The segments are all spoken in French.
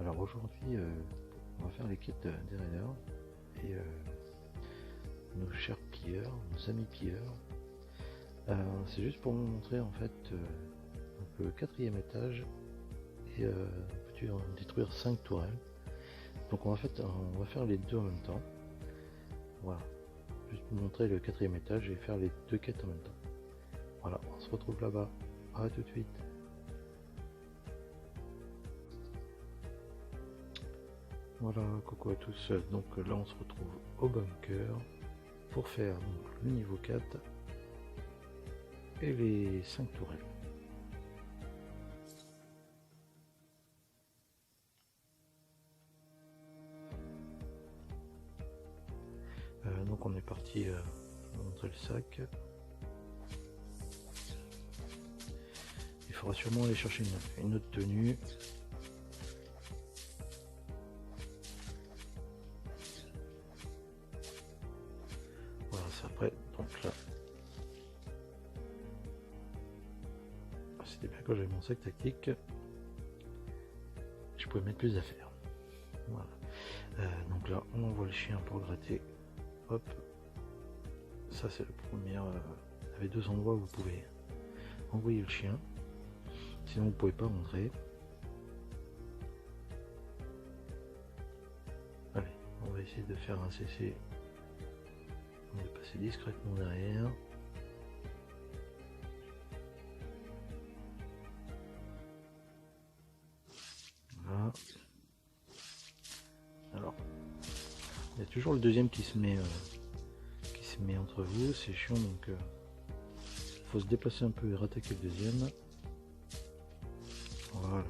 Alors aujourd'hui, on va faire les quêtes des raiders et nos chers pilleurs, nos amis pilleurs. C'est juste pour vous montrer en fait donc le quatrième étage et peux-tu détruire 5 tourelles. Donc on va faire les deux en même temps. Voilà, juste pour montrer le quatrième étage et faire les deux quêtes en même temps. Voilà, on se retrouve là-bas. À tout de suite. Voilà, coucou à tous. Donc là on se retrouve au bunker pour faire donc, le niveau 4 et les 5 tourelles. Donc on est parti montrer le sac. Il faudra sûrement aller chercher une autre tenue. Voilà, c'est après. Donc là, c'était bien quand j'avais mon sac tactique. Je pouvais mettre plus d'affaires. Voilà. Donc là, on envoie le chien pour gratter. Hop. Ça c'est le premier. Il y avait deux endroits où vous pouvez envoyer le chien. Sinon vous pouvez pas rentrer. Allez, on va essayer de faire un CC. On va passer discrètement derrière. Voilà. Alors, il y a toujours le deuxième qui se met entre vous, c'est chiant, donc faut se déplacer un peu et rattaquer le deuxième. Voilà.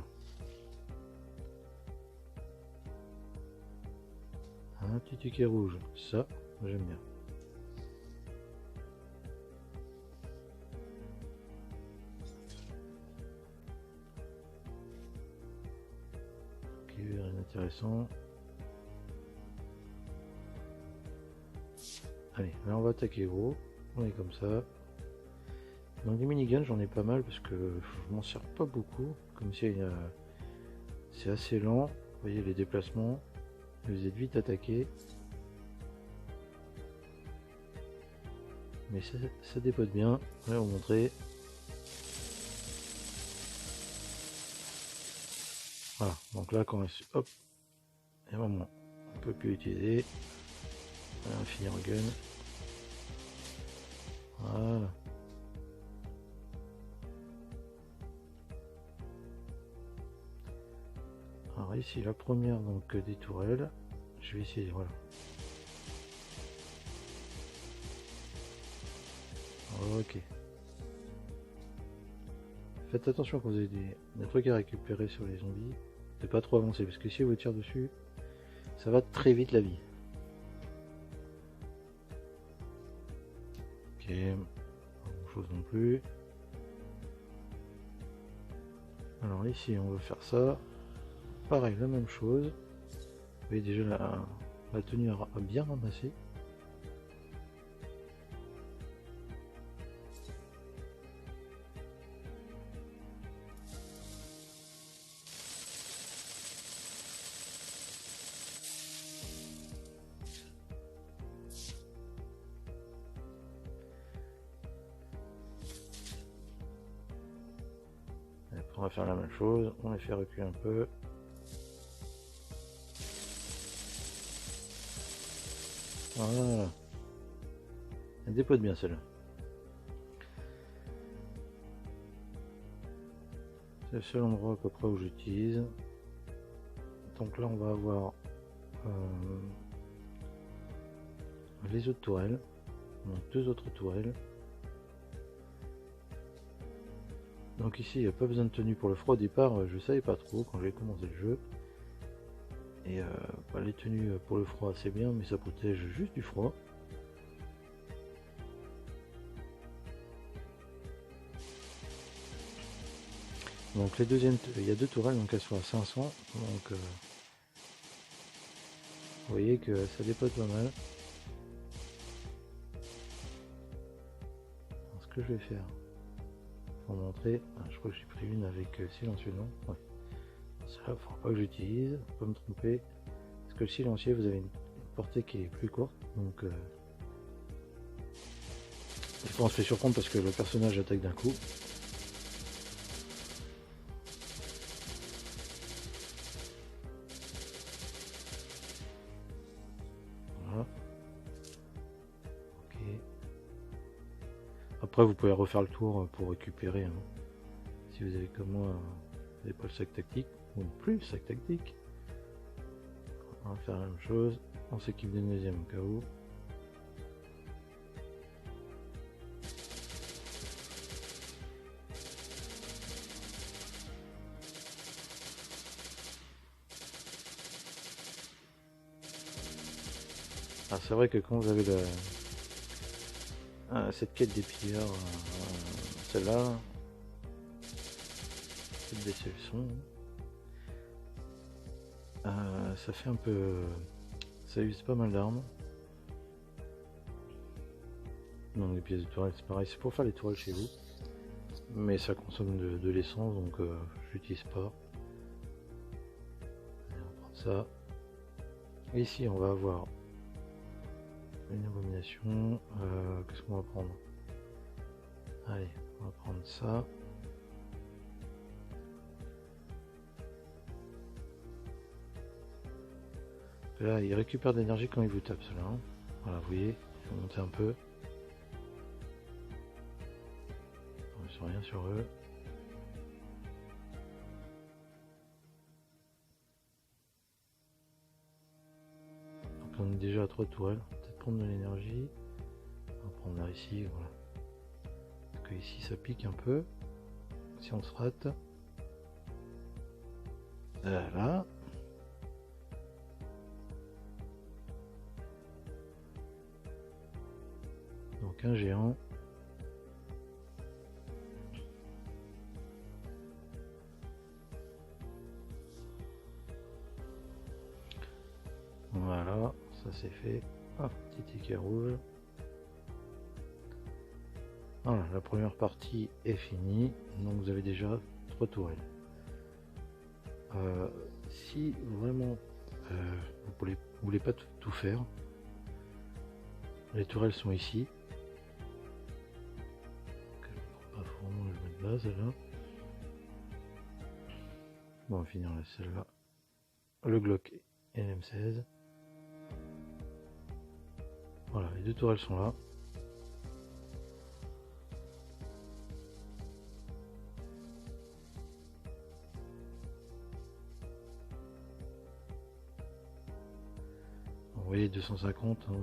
Un petit ticket rouge, ça j'aime bien. Ok, rien d'intéressant. Allez, là on va attaquer gros, on est comme ça. Donc des miniguns j'en ai pas mal parce que je m'en sers pas beaucoup, comme si c'est assez lent. Vous voyez les déplacements, vous êtes vite attaqué. Mais ça dépote bien, on va vous montrer. Voilà, donc là quand hop, et vraiment on peut plus utiliser. On va finir en gun. Voilà. Alors ici la première donc des tourelles. Je vais essayer, voilà. Ok. Faites attention quand vous avez des trucs à récupérer sur les zombies. De pas trop avancer parce que si vous tirez dessus, ça va très vite la vie. Ok. Pas grand chose non plus. Alors ici on va faire ça. Pareil, la même chose. Vous voyez déjà la tenue a bien ramassé. Après, on va faire la même chose, on les fait reculer un peu. Voilà. Elle dépote bien celle-là. C'est le seul endroit à peu près où j'utilise. Donc là on va avoir les autres tourelles. Donc deux autres tourelles. Donc ici il n'y a pas besoin de tenue pour le froid. Au départ je savais pas trop quand j'ai commencé le jeu. Et les tenues pour le froid c'est bien mais ça protège juste du froid. Donc les deuxièmes, il y a deux tourelles donc elles sont à 500. Donc vous voyez que ça dépote pas mal. Alors, ce que je vais faire pour montrer, je crois que j'ai pris une avec silencieux non. Ouais. là, faudra pas que j'utilise, faut pas me tromper. Parce que le silencieux, vous avez une portée qui est plus courte, donc des fois on se fait surprendre parce que le personnage attaque d'un coup. Voilà. Ok. Après vous pouvez refaire le tour pour récupérer. Hein. Si vous avez comme moi, vous n'avez pas le sac tactique, ou plus le sac tactique. On va faire la même chose. On s'équipe d'une deuxième au cas où. Ah, c'est vrai que quand vous avez cette quête des pilleurs, celle-là, cette des solutions, ça fait un peu... ça use pas mal d'armes. Donc les pièces de tourelle c'est pareil, c'est pour faire les tourelles chez vous. Mais ça consomme de l'essence donc je l'utilise pas. Allez, on va prendre ça. Et ici on va avoir une abomination. Qu'est-ce qu'on va prendre? Allez, on va prendre ça. Là il récupère de l'énergie quand il vous tape cela. Hein. Voilà, vous voyez, il faut monter un peu. Ils sont rien sur eux. Donc on est déjà à 3 tourelles. Peut-être prendre de l'énergie. On va prendre là ici, voilà. Parce que ici ça pique un peu. Si on se rate. Voilà. Donc un géant. Voilà, ça c'est fait. Ah, petit ticket rouge. Voilà, la première partie est finie. Donc vous avez déjà 3 tourelles. Si vraiment vous voulez pas tout faire, les tourelles sont ici. Pas vraiment, je vais mettre là celle-là. Bon, on va finir là celle-là. Le Glock et l'M16. Voilà, les 2 tourelles sont là. Vous voyez 250. Hein,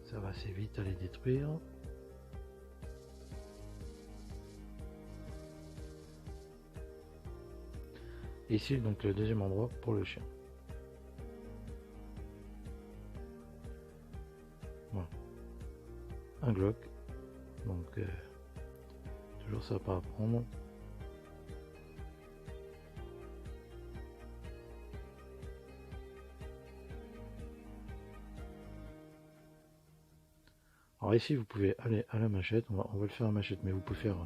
ça va assez vite à les détruire. Et ici donc le deuxième endroit pour le chien. Voilà. Un Glock. Donc toujours ça à apprendre. Alors ici vous pouvez aller à la machette, on va le faire à machette, mais vous pouvez faire,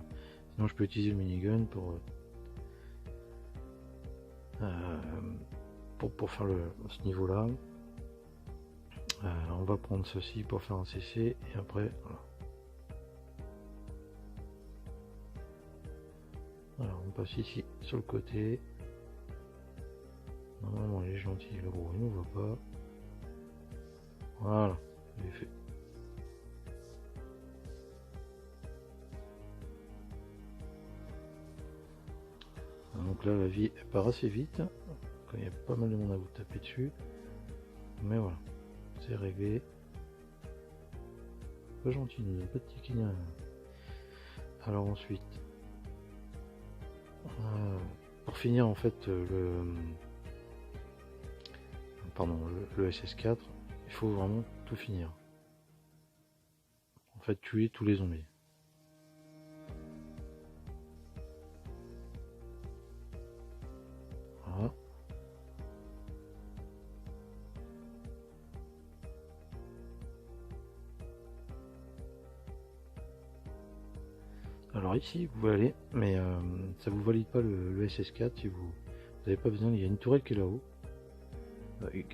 sinon je peux utiliser le minigun pour faire ce niveau là. On va prendre ceci pour faire un CC et après voilà. Alors on passe ici sur le côté. Normalement il est gentil, le gros il ne voit pas. Voilà, j'ai fait. Donc là la vie elle part assez vite. Quand il y a pas mal de monde à vous taper dessus. Mais voilà, c'est réglé. Pas gentil, le petit quignon. Alors ensuite, pour finir en fait le SS4, il faut vraiment tout finir. En fait, tuer tous les zombies. Voilà. Alors ici, vous pouvez aller, mais ça vous valide pas le SS4 si vous n'avez pas besoin. Il y a une tourelle qui est là-haut,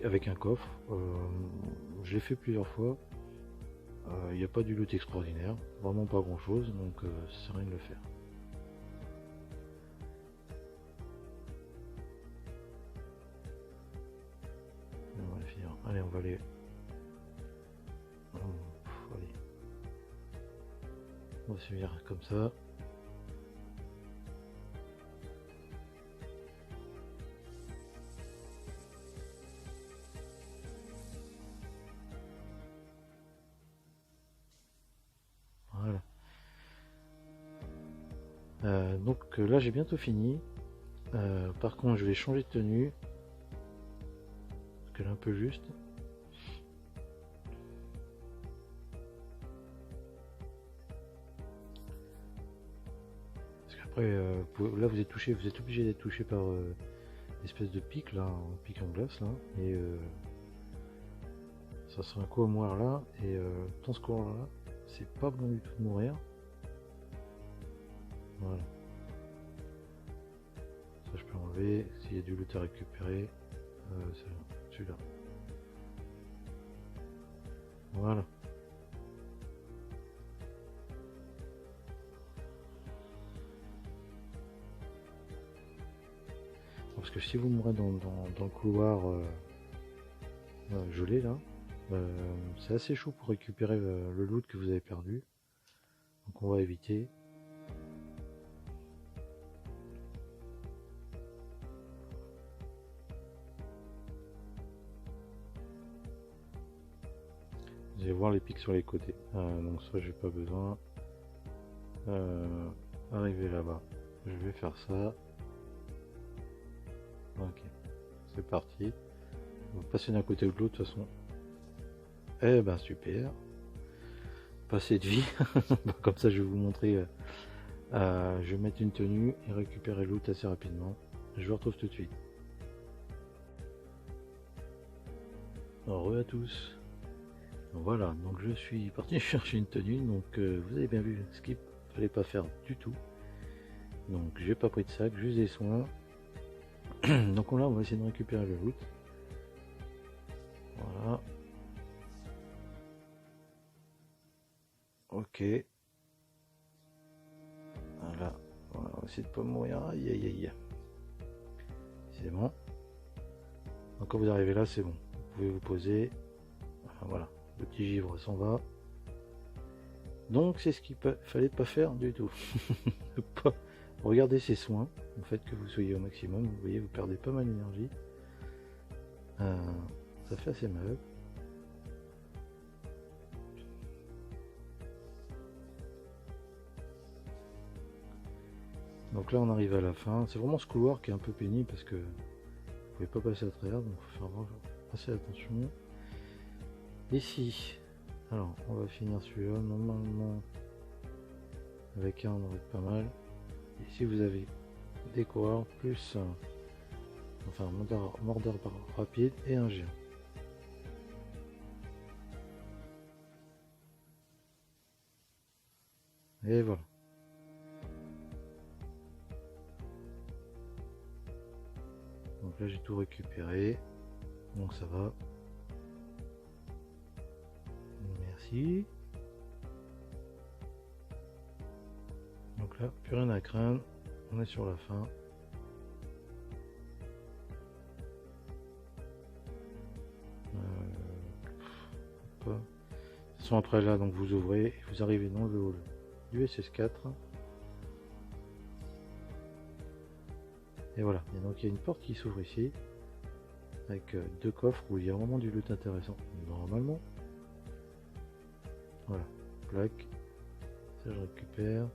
avec un coffre. Je l'ai fait plusieurs fois. Il n'y a pas du loot extraordinaire, vraiment pas grand chose, donc ça sert à rien de le faire. On va finir. Allez, on va aller. Allez. On va se finir comme ça. Voilà. Donc là j'ai bientôt fini. Par contre je vais changer de tenue. Parce qu'elle est un peu juste. Parce qu'après là vous êtes obligé d'être touché par l'espèce de pic là, un pic en glace là. Et ça sera un coup à mourir là. Et dans ce coin là, c'est pas bon du tout de mourir. Voilà. Ça je peux enlever. S'il y a du loot à récupérer, celui-là. Voilà. Parce que si vous mourrez dans le couloir gelé là, c'est assez chaud pour récupérer le loot que vous avez perdu. Donc on va éviter. Vous allez voir les pics sur les côtés. Donc ça j'ai pas besoin. Arriver là-bas. Je vais faire ça. Ok. C'est parti. On va passer d'un côté ou de l'autre de toute façon. Eh ben super. Passer de vie. Comme ça je vais vous montrer. Je vais mettre une tenue et récupérer le loot assez rapidement. Je vous retrouve tout de suite. Heureux à tous. Voilà, donc je suis parti chercher une tenue, donc vous avez bien vu ce qu'il fallait pas faire du tout. Donc j'ai pas pris de sac, juste des soins. Donc là on va essayer de récupérer le loot. Voilà. Ok. Voilà, on va essayer de pas mourir. Aïe aïe aïe. C'est bon. Donc quand vous arrivez là, c'est bon. Vous pouvez vous poser. Voilà, le petit givre s'en va. Donc c'est ce qu'il fallait pas faire du tout. Regardez ces soins, en fait que vous soyez au maximum. Vous voyez, vous perdez pas mal d'énergie. Ça fait assez mal. Donc là on arrive à la fin. C'est vraiment ce couloir qui est un peu pénible parce que vous pouvez pas passer à travers, donc il faut faire assez attention. Ici, alors on va finir celui-là. Normalement avec un on va être pas mal. Ici vous avez des coureurs plus enfin mordeur rapide et un géant. Et voilà. Donc là j'ai tout récupéré. Donc ça va. Merci. Donc là, plus rien à craindre. On est sur la fin. De toute façon après là, donc vous ouvrez et vous arrivez dans le hall du SS4. Et voilà, et donc il y a une porte qui s'ouvre ici, avec deux coffres où il y a vraiment du loot intéressant, normalement. Voilà, plaque, ça je récupère.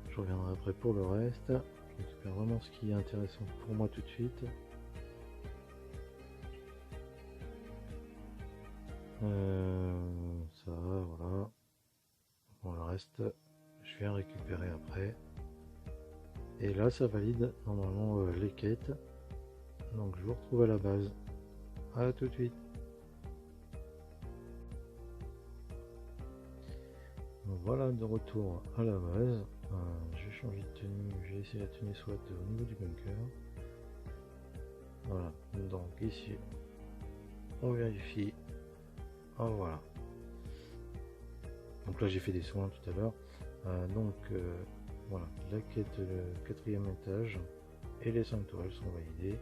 Je reviendrai après pour le reste. Je récupère vraiment ce qui est intéressant pour moi tout de suite. Ça, voilà. Bon, le reste, je vais récupérer après. Et là, ça valide normalement les quêtes. Donc, je vous retrouve à la base. À tout de suite. Voilà. voilà, de retour à la base. Je vais changer de tenue, j'ai essayé la tenue SWAT au niveau du bunker. Voilà, donc ici on vérifie. Ah, voilà. Donc là j'ai fait des soins tout à l'heure. Voilà, la quête, le 4e étage et les 5 tourelles sont validées.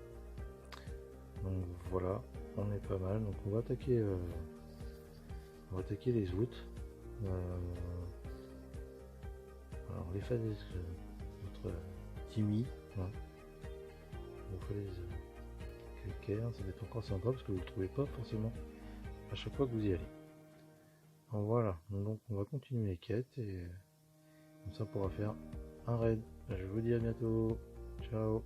Donc voilà, on est pas mal. Donc on va attaquer les outres. Alors les falaises, notre Timmy, hein, les falaises calcaires, ça va être encore sympa parce que vous ne le trouvez pas forcément à chaque fois que vous y allez. Donc voilà, donc on va continuer les quêtes et comme ça on pourra faire un raid. Je vous dis à bientôt, ciao.